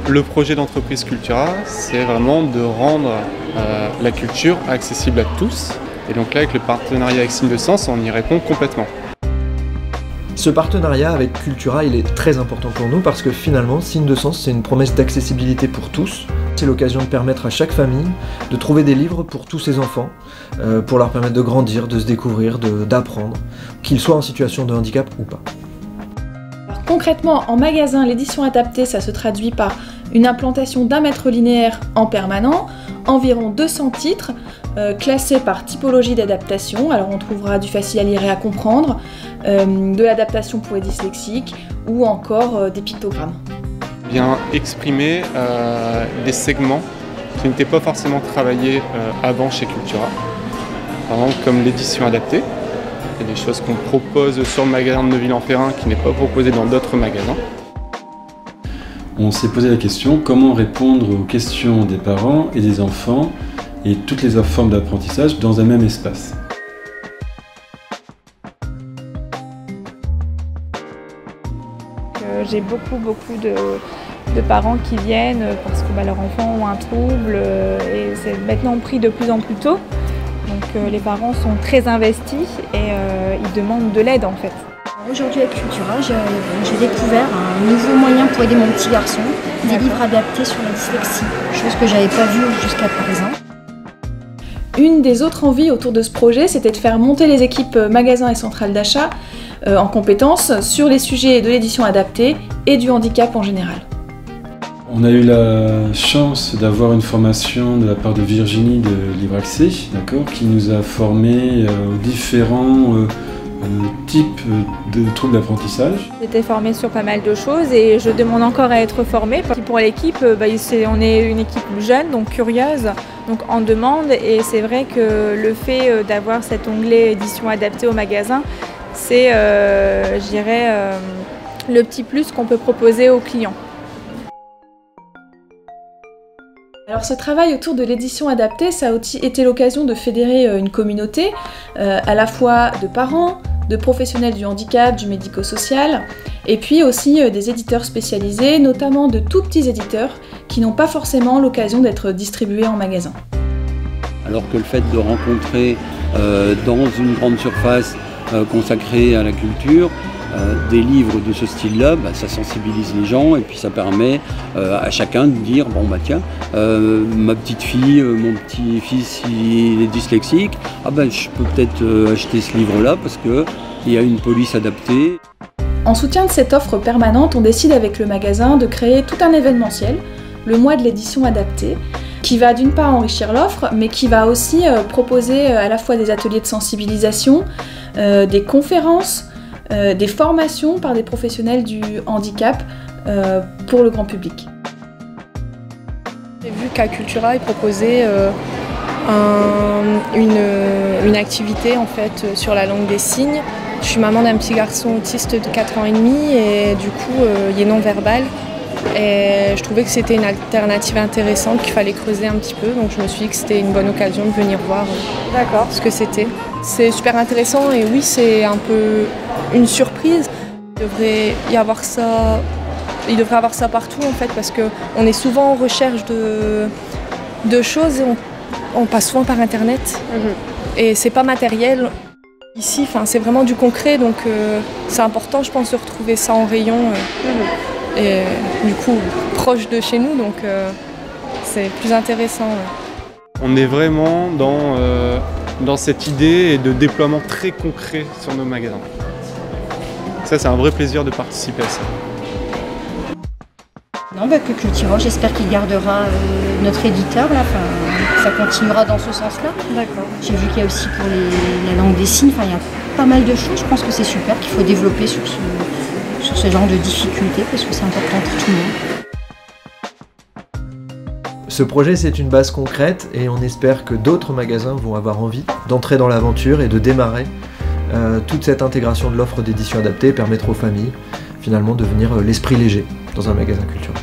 Le projet d'entreprise Cultura, c'est vraiment de rendre la culture accessible à tous. Et donc là, avec le partenariat avec Signes de Sens, on y répond complètement. Ce partenariat avec Cultura, il est très important pour nous parce que finalement, Signes de Sens, c'est une promesse d'accessibilité pour tous. C'est l'occasion de permettre à chaque famille de trouver des livres pour tous ses enfants, pour leur permettre de grandir, de se découvrir, d'apprendre, qu'ils soient en situation de handicap ou pas. Alors, concrètement, en magasin, l'édition adaptée, ça se traduit par une implantation d'1 mètre linéaire en permanent, environ 200 titres, classés par typologie d'adaptation. Alors on trouvera du facile à lire et à comprendre, de l'adaptation pour les dyslexiques ou encore des pictogrammes. Bien exprimer des segments qui n'étaient pas forcément travaillés avant chez Cultura. Par exemple comme l'édition adaptée. Il y a des choses qu'on propose sur le magasin de Neuville-en-Perrin qui n'est pas proposé dans d'autres magasins. On s'est posé la question comment répondre aux questions des parents et des enfants et toutes les formes d'apprentissage dans un même espace. J'ai beaucoup de parents qui viennent parce que leurs enfants ont un trouble et c'est maintenant pris de plus en plus tôt. Donc les parents sont très investis et ils demandent de l'aide en fait. Aujourd'hui avec Cultura, j'ai découvert un nouveau moyen pour aider mon petit garçon, des livres adaptés sur la dyslexie, chose que j'avais pas vue jusqu'à présent. Une des autres envies autour de ce projet, c'était de faire monter les équipes magasins et centrales d'achat en compétences sur les sujets de l'édition adaptée et du handicap en général. On a eu la chance d'avoir une formation de la part de Virginie de Libre Accès, qui nous a formés aux différents types de troubles d'apprentissage. J'étais formée sur pas mal de choses et je demande encore à être formée. Pour l'équipe, on est une équipe jeune, donc curieuse, donc en demande. Et c'est vrai que le fait d'avoir cet onglet édition adaptée au magasin, c'est, je dirais, le petit plus qu'on peut proposer aux clients. Alors ce travail autour de l'édition adaptée, ça a aussi été l'occasion de fédérer une communauté, à la fois de parents, de professionnels du handicap, du médico-social, et puis aussi des éditeurs spécialisés, notamment de tout petits éditeurs qui n'ont pas forcément l'occasion d'être distribués en magasin. Alors que le fait de rencontrer dans une grande surface consacrée à la culture, des livres de ce style-là, ça sensibilise les gens et puis ça permet à chacun de dire bon tiens, ma petite fille, mon petit-fils il est dyslexique, je peux peut-être acheter ce livre-là parce qu'il y a une police adaptée. En soutien de cette offre permanente, on décide avec le magasin de créer tout un événementiel, le mois de l'édition adaptée, qui va d'une part enrichir l'offre, mais qui va aussi proposer à la fois des ateliers de sensibilisation, des conférences, des formations par des professionnels du handicap pour le grand public. J'ai vu qu'à Cultura, ils proposaient une activité en fait, sur la langue des signes. Je suis maman d'un petit garçon autiste de 4 ans et demi et du coup il est non-verbal. Et je trouvais que c'était une alternative intéressante qu'il fallait creuser un petit peu, donc je me suis dit que c'était une bonne occasion de venir voir ce que c'était. C'est super intéressant et oui, c'est un peu une surprise. Il devrait y avoir ça, partout en fait, parce qu'on est souvent en recherche de choses et on passe souvent par internet et c'est pas matériel. Ici, c'est vraiment du concret, donc c'est important je pense de retrouver ça en rayon. Et du coup proche de chez nous, donc c'est plus intéressant. On est vraiment dans cette idée de déploiement très concret sur nos magasins. Ça, c'est un vrai plaisir de participer à ça. Non, que Cultura, j'espère qu'il gardera notre éditeur, là, ça continuera dans ce sens-là. D'accord. J'ai vu qu'il y a aussi pour la langue des signes, il y a pas mal de choses, je pense que c'est super, qu'il faut développer sur ce genre de difficultés parce que c'est important pour tout le monde. Ce projet, c'est une base concrète et on espère que d'autres magasins vont avoir envie d'entrer dans l'aventure et de démarrer toute cette intégration de l'offre d'édition adaptée et permettre aux familles finalement de devenir l'esprit léger dans un magasin Cultura.